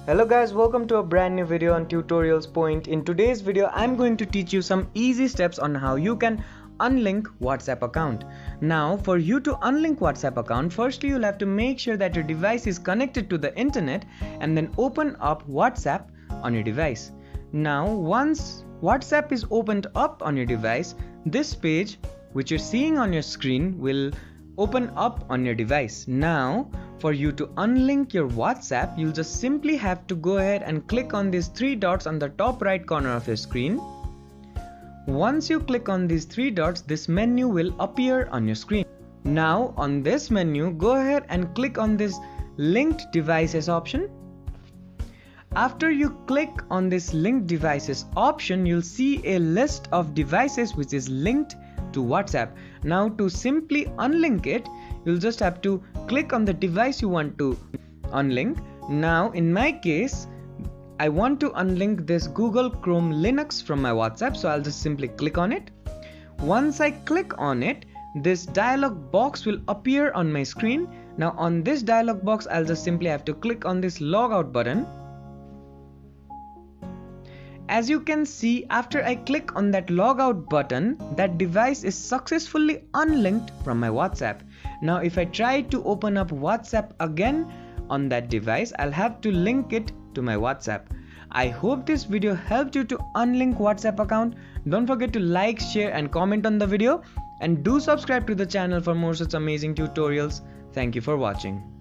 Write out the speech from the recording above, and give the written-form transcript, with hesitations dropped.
Hello guys, welcome to a brand new video on Tutorials Point. In today's video, I'm going to teach you some easy steps on how you can unlink WhatsApp account. Now, for you to unlink WhatsApp account, firstly you'll have to make sure that your device is connected to the internet and then open up WhatsApp on your device. Now, once WhatsApp is opened up on your device, this page which you're seeing on your screen will open up on your device. Now, for you to unlink your WhatsApp, you'll just simply have to go ahead and click on these three dots on the top right corner of your screen. Once you click on these three dots, this menu will appear on your screen. Now, on this menu, go ahead and click on this Linked Devices option. After you click on this Linked Devices option, you'll see a list of devices which is linked to WhatsApp. Now, to simply unlink it, you'll just have to click on the device you want to unlink. Now, in my case, I want to unlink this Google Chrome Linux from my WhatsApp, so I'll just simply click on it. Once I click on it, this dialog box will appear on my screen. Now, on this dialog box, I'll just simply have to click on this logout button. As you can see, after I click on that logout button, that device is successfully unlinked from my WhatsApp. Now, if I try to open up WhatsApp again on that device, I'll have to link it to my WhatsApp. I hope this video helped you to unlink WhatsApp account. Don't forget to like, share and comment on the video, and do subscribe to the channel for more such amazing tutorials. Thank you for watching.